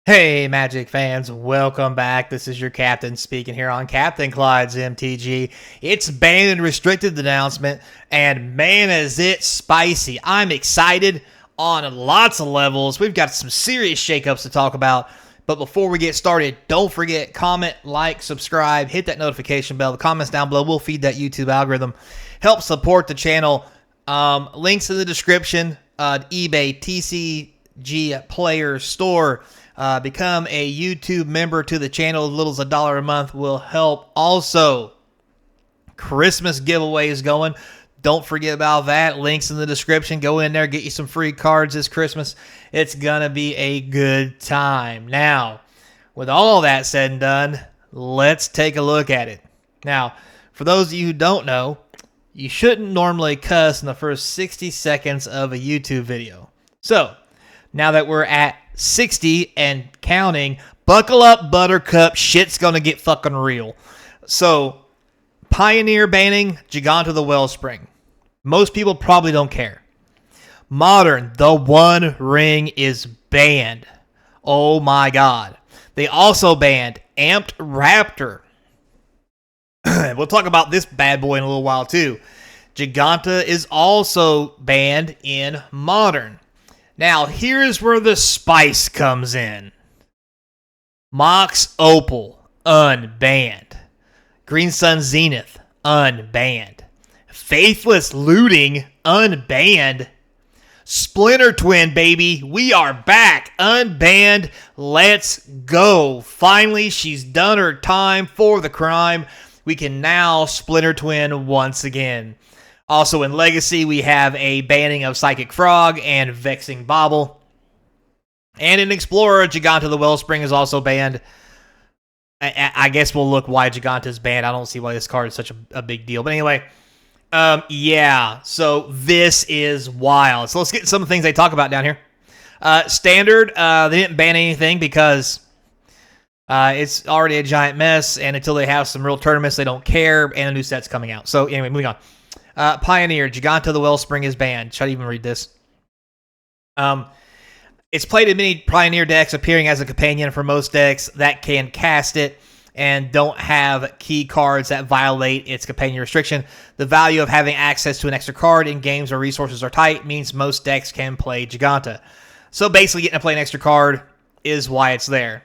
Hey Magic fans, welcome back. This is your captain speaking here on CapnclydesMTG. It's banned and restricted announcement, and man is it spicy. I'm excited on lots of levels. We've got some serious shakeups to talk about. But before we get started, don't forget, comment, like, subscribe, hit that notification bell. The comments down below will feed that YouTube algorithm. Help support the channel. Links in the description. eBay, TCG Player Store. Become a YouTube member to the channel. As little as $1 a month will help. Also, Christmas giveaways going. Don't forget about that. Links in the description. Go in there, get you some free cards this Christmas. It's going to be a good time. Now, with all that said and done, let's take a look at it. Now, for those of you who don't know, you shouldn't normally cuss in the first 60 seconds of a YouTube video. So, now that we're at 60 and counting, buckle up, Buttercup. Shit's going to get fucking real. So, Pioneer banning Giganta the Wellspring. Most people probably don't care. Modern, the One Ring is banned. Oh my god. They also banned Amped Raptor. We'll talk about this bad boy in a little while too. Giganta is also banned in Modern. Now, here's where the spice comes in. Mox Opal, unbanned. Green Sun Zenith, unbanned. Faithless Looting, unbanned. Splinter Twin, baby, we are back, unbanned. Let's go. Finally, she's done her time for the crime. We can now Splinter Twin once again. Also in Legacy, we have a banning of Psychic Frog and Vexing Bauble. And in Explorer, Giganta the Wellspring is also banned. I guess we'll look why Giganta is banned. I don't see why this card is such a big deal. But anyway, yeah, so this is wild. So let's get some of the things they talk about down here. Standard, they didn't ban anything because it's already a giant mess. And until they have some real tournaments, they don't care. And a new set's coming out. So anyway, moving on. Pioneer, Giganta the Wellspring is banned. Should I even read this? It's played in many Pioneer decks, appearing as a companion for most decks that can cast it and don't have key cards that violate its companion restriction. The value of having access to an extra card in games where resources are tight means most decks can play Giganta. So basically, getting to play an extra card is why it's there.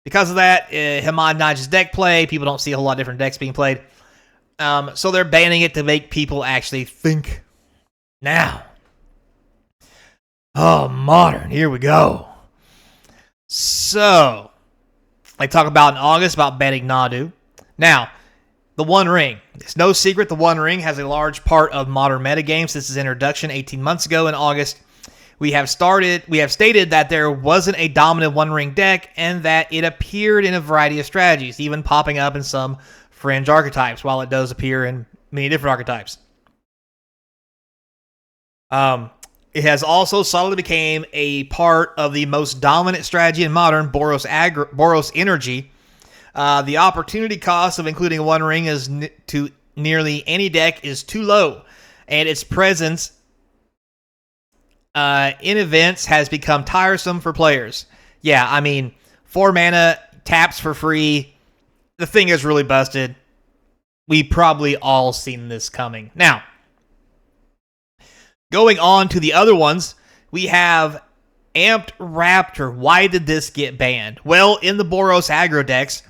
Because of that, it homogenizes deck play. People don't see a whole lot of different decks being played. So they're banning it to make people actually think. Now, Modern, here we go. So, I talk about in August about banning Nadu. Now, the One Ring. It's no secret the One Ring has a large part of Modern metagames since its introduction 18 months ago in August. We have stated that there wasn't a dominant One Ring deck and that it appeared in a variety of strategies, even popping up in some fringe archetypes, while it does appear in many different archetypes. It has also solidly became a part of the most dominant strategy in Modern, Boros Energy. The opportunity cost of including One Ring to nearly any deck is too low, and its presence in events has become tiresome for players. Yeah, I mean, 4 mana, taps for free. The thing is really busted. We probably all seen this coming. Now, going on to the other ones, we have Amped Raptor. Why did this get banned? Well, in the Boros aggro decks,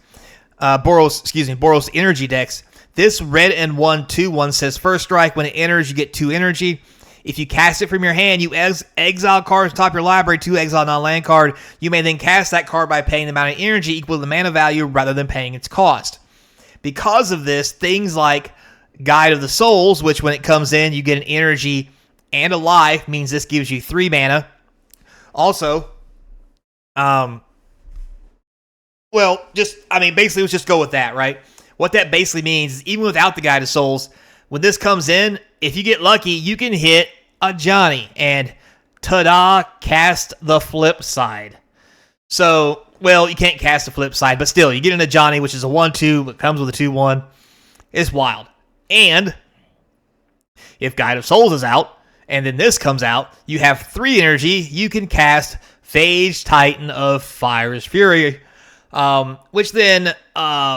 Boros Energy decks, this red and 1/2/1 says first strike. When it enters, you get 2 energy. If you cast it from your hand, you exile cards on top of your library, 2 exile non-land card. You may then cast that card by paying the amount of energy equal to the mana value rather than paying its cost. Because of this, things like Guide of the Souls, which when it comes in, you get an energy and a life, means this gives you 3 mana. Also, basically, let's just go with that, right? What that basically means is even without the Guide of Souls, when this comes in, if you get lucky, you can hit a Johnny and ta-da, cast the flip side. So, well, you can't cast the flip side, but still, you get into Johnny, which is a 1/2, but comes with a 2/1. It's wild. And if Guide of Souls is out, And then this comes out. You have 3 energy. You can cast Phage Titan of Fire's Fury, which then lightning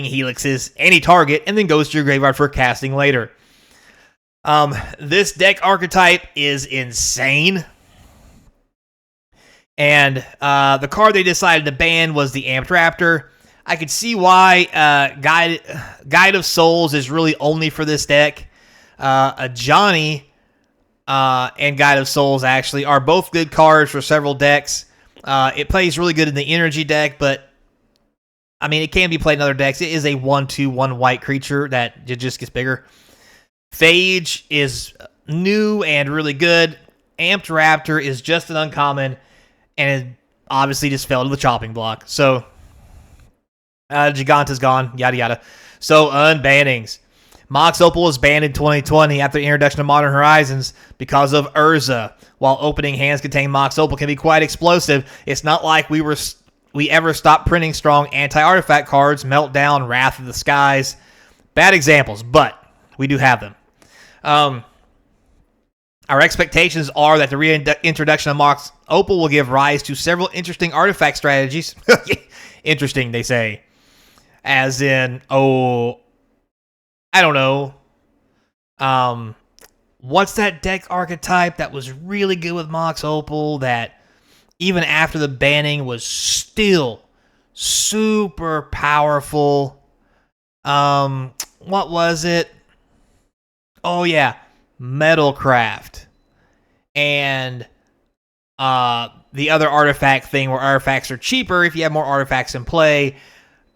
helixes any target and then goes to your graveyard for casting later. This deck archetype is insane. And the card they decided to ban was the Amped Raptor. I could see why Guide of Souls is really only for this deck. Johnny and Guide of Souls actually are both good cards for several decks. It plays really good in the energy deck, but I mean, it can be played in other decks. It is a 1/2/1 white creature that just gets bigger. Phage is new and really good. Amped Raptor is just an uncommon, and it obviously just fell to the chopping block. So, Giganta's gone, yada yada. So, unbannings. Mox Opal was banned in 2020 after the introduction of Modern Horizons because of Urza. While opening hands containing Mox Opal can be quite explosive, it's not like we ever stopped printing strong anti-artifact cards, Meltdown, Wrath of the Skies. Bad examples, but we do have them. Our expectations are that the reintroduction of Mox Opal will give rise to several interesting artifact strategies. Interesting, they say. As in, I don't know. What's that deck archetype that was really good with Mox Opal that even after the banning was still super powerful? What was it? Oh, yeah. Metalcraft. And the other artifact thing where artifacts are cheaper if you have more artifacts in play.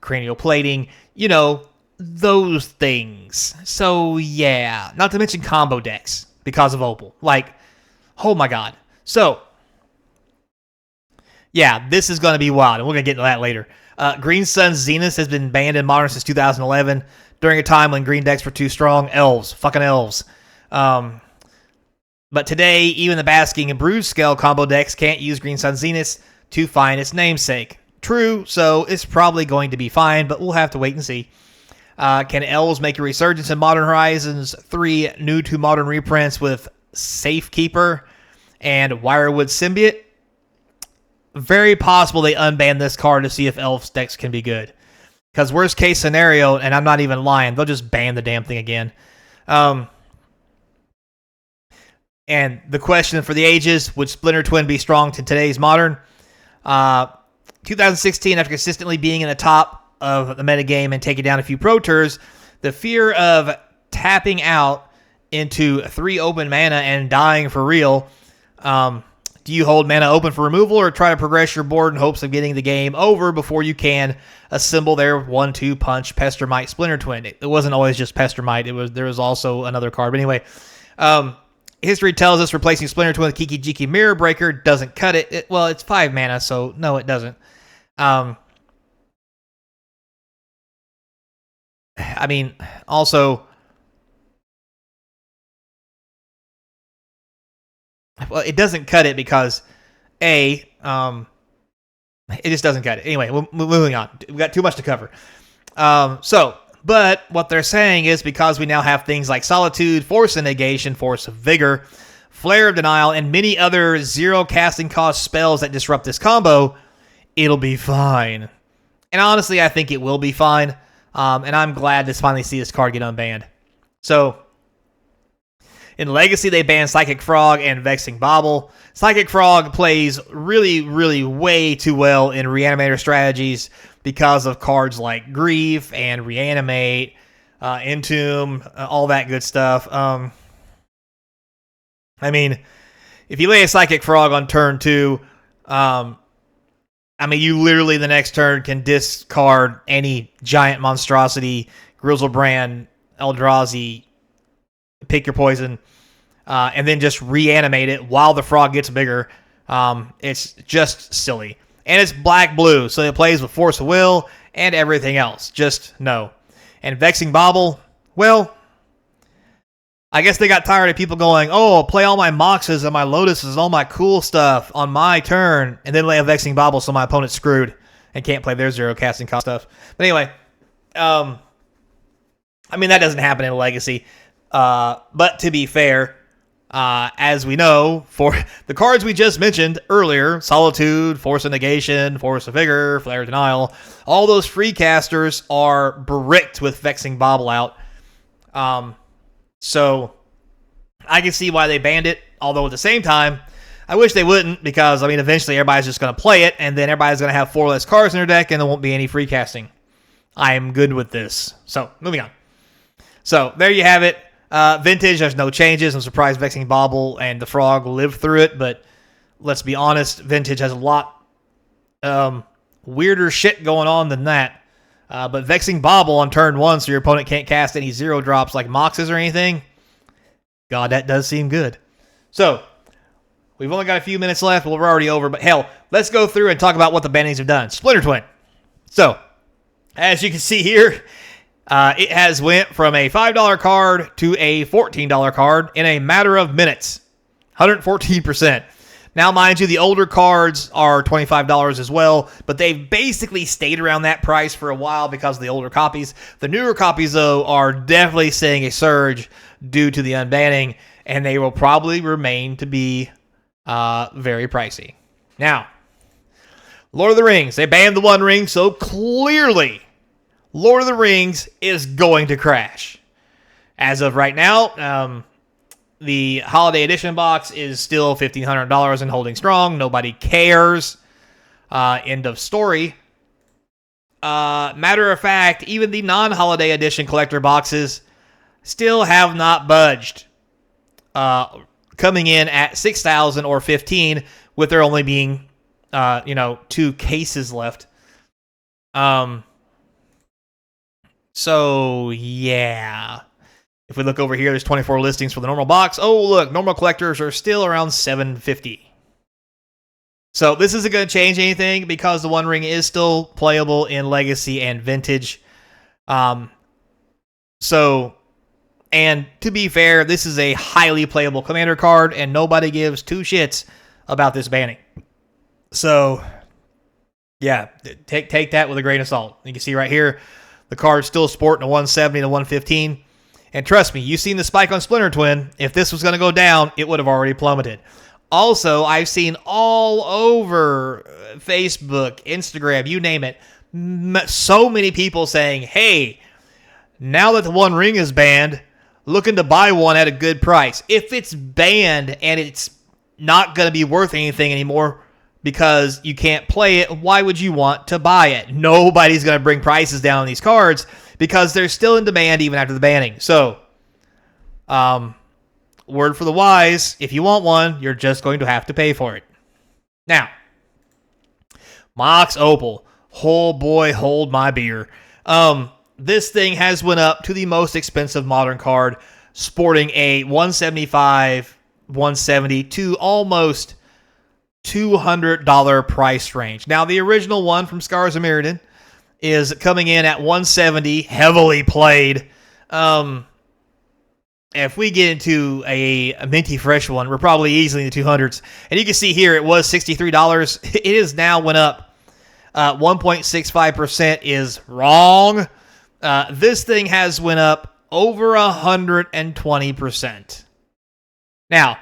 Cranial plating. You know, those things. So, yeah. Not to mention combo decks because of Opal. Like, oh my god. So, yeah, this is going to be wild, and we're going to get into that later. Green Sun's Zenith has been banned in Modern since 2011, during a time when green decks were too strong. Elves. Fucking elves. But today, even the Basking and Bruise Scale combo decks can't use Green Sun Zenith to find its namesake. True, so it's probably going to be fine, but we'll have to wait and see. Can elves make a resurgence in Modern Horizons 3 new to Modern reprints with Safekeeper and Wirewood Symbiote? Very possible they unban this card to see if elves decks can be good. Because worst case scenario, and I'm not even lying, they'll just ban the damn thing again. And the question for the ages, would Splinter Twin be strong to today's Modern? 2016, after consistently being in the top of the metagame and taking down a few Pro Tours, the fear of tapping out into 3 open mana and dying for real. Do you hold mana open for removal or try to progress your board in hopes of getting the game over before you can assemble their 1/2 punch Pestermite Splinter Twin? It wasn't always just Pestermite. There was also another card. But anyway, history tells us replacing Splinter Twin with Kiki Jiki Mirror Breaker doesn't cut it. Well, it's 5 mana, so no, it doesn't. I mean, also, well, it doesn't cut it because, it just doesn't cut it. Anyway, moving on. We've got too much to cover. But what they're saying is because we now have things like Solitude, Force of Negation, Force of Vigor, Flare of Denial, and many other 0 casting cost spells that disrupt this combo, it'll be fine. And honestly, I think it will be fine. And I'm glad to finally see this card get unbanned. So, in Legacy, they banned Psychic Frog and Vexing Bauble. Psychic Frog plays really, really way too well in Reanimator strategies because of cards like Grief and Reanimate, Entomb, all that good stuff. I mean, if you lay a Psychic Frog on turn 2, you literally the next turn can discard any giant monstrosity, Grizzlebrand, Eldrazi, pick your poison, and then just reanimate it while the frog gets bigger. It's just silly. And it's black-blue, so it plays with Force of Will and everything else. Just no. And Vexing Bauble, well, I guess they got tired of people going, oh, I'll play all my Moxes and my Lotuses and all my cool stuff on my turn, and then lay a Vexing Bauble so my opponent's screwed and can't play their 0 casting cost stuff. But anyway, that doesn't happen in Legacy. But to be fair, as we know, for the cards we just mentioned earlier, Solitude, Force of Negation, Force of Vigor, Flare of Denial, all those free casters are bricked with Vexing Bobble out. So I can see why they banned it, although at the same time, I wish they wouldn't, because, I mean, eventually everybody's just going to play it, and then everybody's going to have 4 less cards in their deck, and there won't be any free casting. I am good with this. So, moving on. So, there you have it. Vintage, there's no changes. I'm surprised Vexing Bobble and the Frog lived through it, but let's be honest, Vintage has a lot weirder shit going on than that. But Vexing Bobble on turn 1, so your opponent can't cast any 0 drops like Moxes or anything. God, that does seem good. So, we've only got a few minutes left. Well, we're already over, but hell, let's go through and talk about what the bannings have done. Splinter Twin. So, as you can see here, it has went from a $5 card to a $14 card in a matter of minutes. 114%. Now, mind you, the older cards are $25 as well, but they've basically stayed around that price for a while because of the older copies. The newer copies, though, are definitely seeing a surge due to the unbanning, and they will probably remain to be very pricey. Now, Lord of the Rings. They banned the One Ring, so clearly Lord of the Rings is going to crash. As of right now, the Holiday Edition box is still $1,500 and holding strong. Nobody cares. End of story. Matter of fact, even the non-Holiday Edition collector boxes still have not budged. Coming in at $6,000 or $15,000, with there only being, 2 cases left. So, yeah. If we look over here, there's 24 listings for the normal box. Oh, look, normal collectors are still around $750. So, this isn't going to change anything because the One Ring is still playable in Legacy and Vintage. And to be fair, this is a highly playable Commander card, and nobody gives 2 shits about this banning. So, yeah, take that with a grain of salt. You can see right here, the card's still sporting a 170 to 115. And trust me, you've seen the spike on Splinter Twin. If this was going to go down, it would have already plummeted. Also, I've seen all over Facebook, Instagram, you name it, so many people saying, hey, now that the One Ring is banned, looking to buy one at a good price. If it's banned and it's not going to be worth anything anymore because you can't play it, why would you want to buy it? Nobody's going to bring prices down on these cards because they're still in demand even after the banning. So, word for the wise, if you want one, you're just going to have to pay for it. Now, Mox Opal. Oh boy, hold my beer. This thing has went up to the most expensive modern card, sporting a 175, 170 to almost $200 price range. Now, the original one from Scars of Mirrodin is coming in at 170, heavily played. If we get into a minty fresh one, we're probably easily in the 200s. And you can see here, it was $63. It is now went up. 1.65% is wrong. This thing has went up over 120%. Now,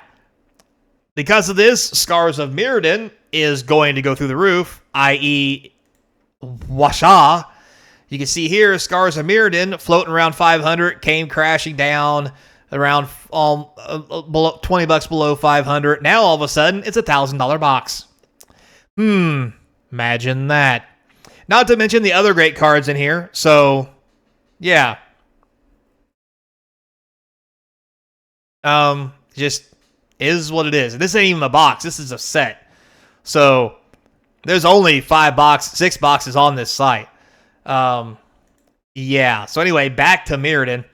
because of this, Scars of Mirrodin is going to go through the roof, i.e. Washa. You can see here, Scars of Mirrodin floating around 500, came crashing down around below $20 below 500. Now all of a sudden, it's a $1,000 box. Imagine that. Not to mention the other great cards in here. So, yeah. Just is what it is. This ain't even a box. This is a set. So, there's only 6 boxes on this site. Yeah. So anyway, back to Mirrodin.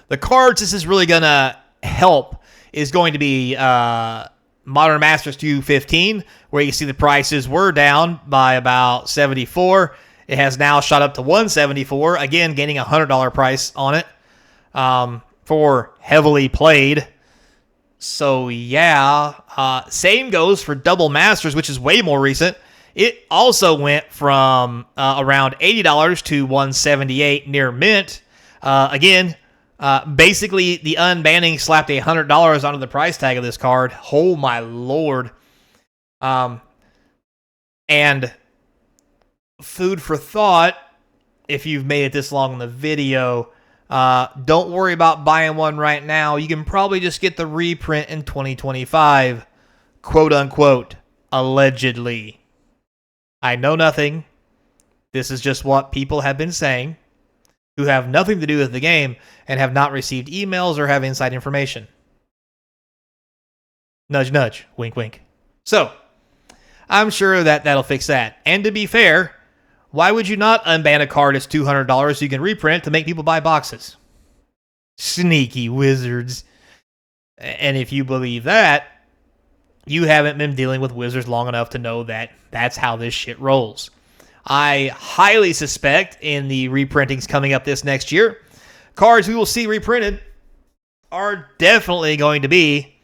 The cards this is really going to help is going to be Modern Masters 215, where you see the prices were down by about 74. It has now shot up to 174, again gaining a $100 price on it for heavily played. So yeah, same goes for Double Masters, which is way more recent. It also went from around $80 to $178 near mint. Again, Basically, the unbanning slapped $100 onto the price tag of this card. Oh my lord. And food for thought, if you've made it this long in the video, don't worry about buying one right now. You can probably just get the reprint in 2025, quote unquote, allegedly. I know nothing. This is just what people have been saying who have nothing to do with the game and have not received emails or have inside information. Nudge, nudge, wink, wink. So, I'm sure that'll fix that. And to be fair, why would you not unban a card that's $200 so you can reprint to make people buy boxes? Sneaky wizards. And if you believe that, you haven't been dealing with wizards long enough to know that that's how this shit rolls. I highly suspect in the reprintings coming up this next year, cards we will see reprinted are definitely going to be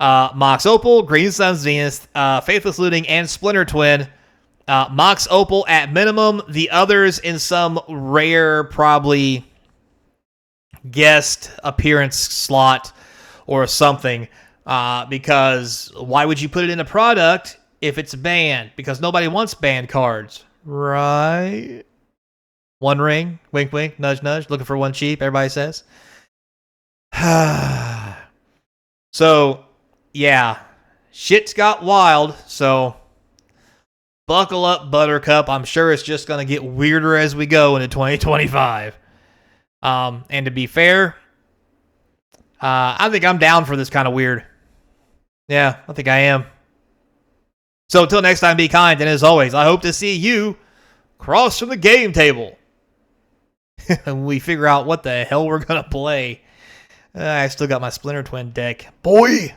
Mox Opal, Green Sun Zenith, Faithless Looting, and Splinter Twin. Mox Opal at minimum, the others in some rare, probably guest appearance slot or something. Because why would you put it in a product if it's banned? Because nobody wants banned cards, right? One ring, wink, wink, nudge, nudge. Looking for one cheap, everybody says. So, yeah, shit's got wild. So, buckle up, Buttercup. I'm sure it's just going to get weirder as we go into 2025. And to be fair, I think I'm down for this kind of weird. Yeah, I think I am. So until next time, be kind. And as always, I hope to see you across from the game table. And we figure out what the hell we're going to play. I still got my Splinter Twin deck. Boy!